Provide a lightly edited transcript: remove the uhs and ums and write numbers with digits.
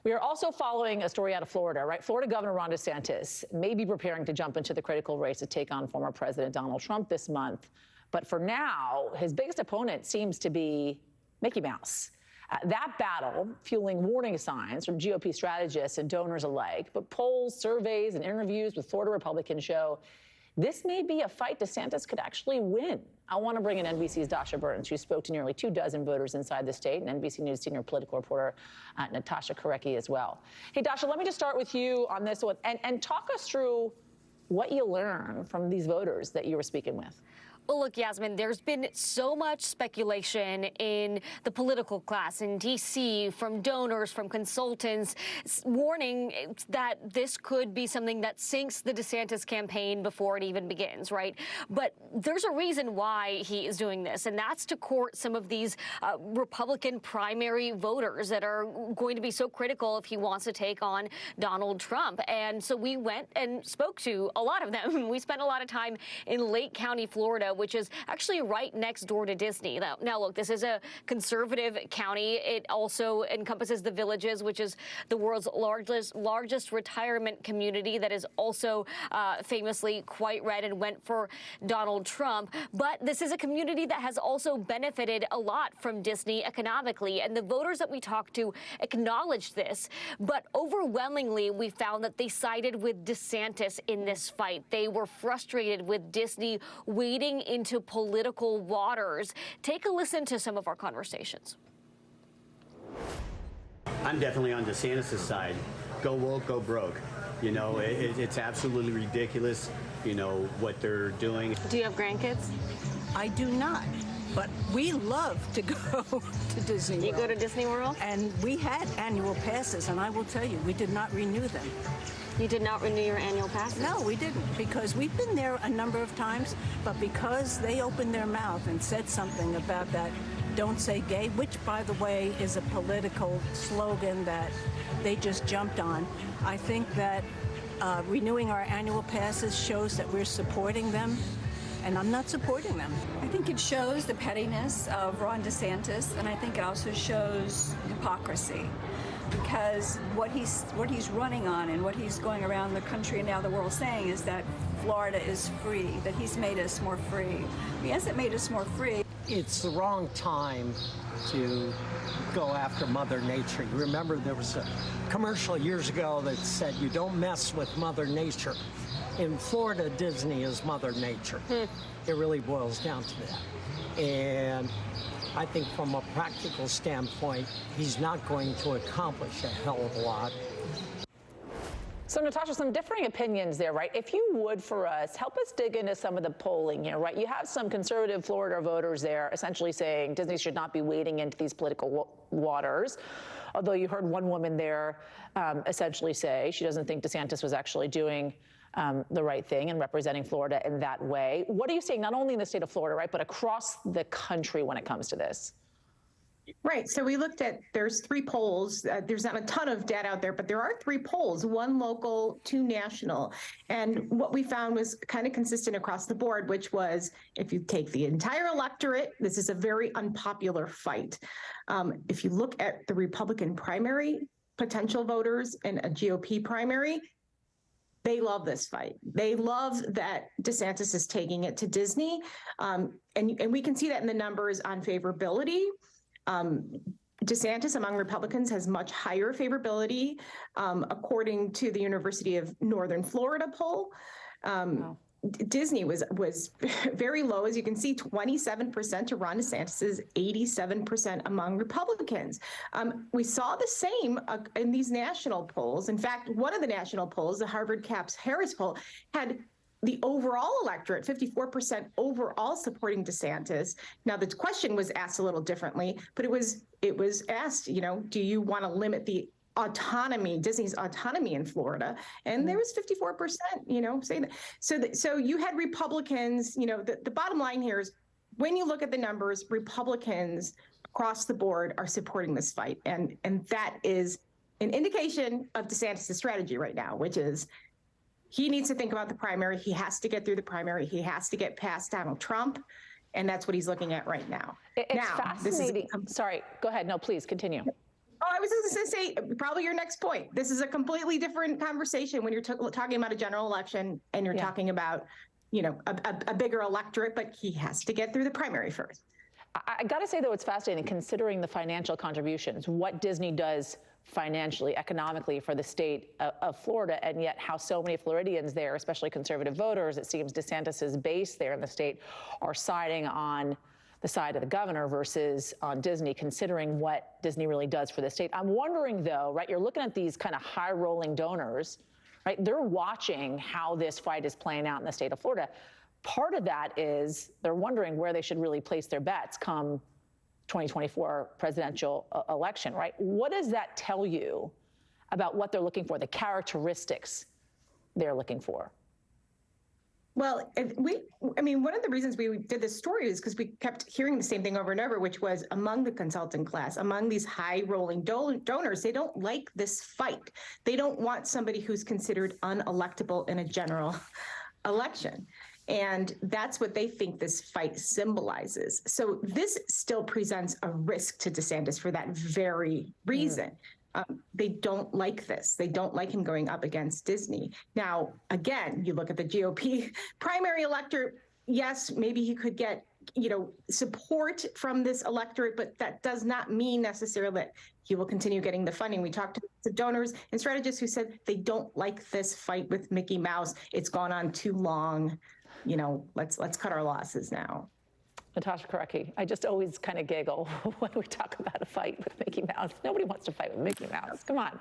We are also following a story out of Florida, right? Florida Governor Ron DeSantis may be preparing to jump into the critical race to take on former President Donald Trump this month. But for now, his biggest opponent seems to be Mickey Mouse. That battle fueling warning signs from GOP strategists and donors alike. But polls, surveys, and interviews with Florida Republicans show this may be a fight DeSantis could actually win. I want to bring in NBC's Dasha Burns, who spoke to nearly 24 voters inside the state, and NBC News senior political reporter Natasha Korecki as well. Hey, Dasha, let me just start with you on this one and talk us through what you learned from these voters that you were speaking with. Well, look, Yasmin, there's been so much speculation in the political class in D.C. from donors, from consultants, warning that this could be something that sinks the DeSantis campaign before it even begins, right? But there's a reason why he is doing this, and that's to court some of these Republican primary voters that are going to be so critical if he wants to take on Donald Trump. And so we went and spoke to a lot of them. We spent a lot of time in Lake County, Florida, which is actually right next door to Disney. Now, look, this is a conservative county. It also encompasses the Villages, which is the world's largest retirement community that is also famously quite red and went for Donald Trump. But this is a community that has also benefited a lot from Disney economically, and the voters that we talked to acknowledged this. But overwhelmingly, we found that they sided with DeSantis in this fight. They were frustrated with Disney wading into political waters. Take a listen to some of our conversations. I'm definitely on DeSantis' side. Go woke, go broke. You know, it's absolutely ridiculous, you know, what they're doing. Do you have grandkids? I do not, but we love to go to Disney World. You go to Disney World? And we had annual passes, and I will tell you, we did not renew them. You did not renew your annual pass? No, we didn't, because we've been there a number of times, but because they opened their mouth and said something about that "don't say gay," which, by the way, is a political slogan that they just jumped on, I think that renewing our annual passes shows that we're supporting them, and I'm not supporting them. I think it shows the pettiness of Ron DeSantis, and I think it also shows hypocrisy. Because what he's running on and what he's going around the country and now the world saying is that Florida is free, that he's made us more free. He hasn't made us more free. It's the wrong time to go after Mother Nature. You remember there was a commercial years ago that said you don't mess with Mother Nature. In Florida, Disney is Mother Nature. It really boils down to that. And I think from a practical standpoint, he's not going to accomplish a hell of a lot. So, Natasha, some differing opinions there, right? If you would, for us, help us dig into some of the polling here, right? You have some conservative Florida voters there essentially saying Disney should not be wading into these political waters. Although you heard one woman there essentially say she doesn't think DeSantis was actually doing the right thing and representing Florida in that way. What are you seeing, not only in the state of Florida, right, but across the country when it comes to this? Right. So we looked at, there's 3 polls. There's not a ton of data out there, but there are 3 polls, 1 local, 2 national. And what we found was kind of consistent across the board, which was if you take the entire electorate, this is a very unpopular fight. If you look at the Republican primary potential voters and a GOP primary, they love this fight. They love that DeSantis is taking it to Disney. And we can see that in the numbers on favorability. DeSantis among Republicans has much higher favorability, according to the University of Northern Florida poll. Wow. Disney was very low, as you can see, 27% to Ron DeSantis, 87% among Republicans. We saw the same in these national polls. In fact, one of the national polls, the Harvard Capps Harris poll, had the overall electorate, 54% overall supporting DeSantis. Now, the question was asked a little differently, but it was asked, you know, do you want to limit the autonomy, Disney's autonomy in Florida? And there was 54%, you know, saying that. So you had Republicans, you know, the bottom line here is when you look at the numbers, Republicans across the board are supporting this fight. And that is an indication of DeSantis' strategy right now, which is he needs to think about the primary. He has to get through the primary. He has to get past Donald Trump. And that's what he's looking at right now. It's fascinating. Sorry, go ahead. No, please continue. Oh, I was just going to say, probably your next point. This is a completely different conversation when you're talking about a general election and you're talking about, you know, a bigger electorate, but he has to get through the primary first. I got to say, though, it's fascinating considering the financial contributions, what Disney does financially, economically for the state of Florida, and yet how so many Floridians there, especially conservative voters, it seems DeSantis's base there in the state, are siding on the side of the governor versus on Disney, considering what Disney really does for the state. I'm wondering, though, right, you're looking at these kind of high-rolling donors, right? They're watching how this fight is playing out in the state of Florida. Part of that is they're wondering where they should really place their bets come 2024 presidential election, right? What does that tell you about what they're looking for, the characteristics they're looking for? Well, I mean, one of the reasons we did this story is because we kept hearing the same thing over and over, which was among the consultant class, among these high-rolling donors, they don't like this fight. They don't want somebody who's considered unelectable in a general election. And that's what they think this fight symbolizes. So this still presents a risk to DeSantis for that very reason. They don't like this. They don't like him going up against Disney. Now, again, you look at the GOP primary electorate, yes, maybe he could get, you know, support from this electorate, but that does not mean necessarily that he will continue getting the funding. We talked to donors and strategists who said they don't like this fight with Mickey Mouse. It's gone on too long. You know, let's cut our losses now. Natasha Karecki, I just always kind of giggle when we talk about a fight with Mickey Mouse. Nobody wants to fight with Mickey Mouse. Come on.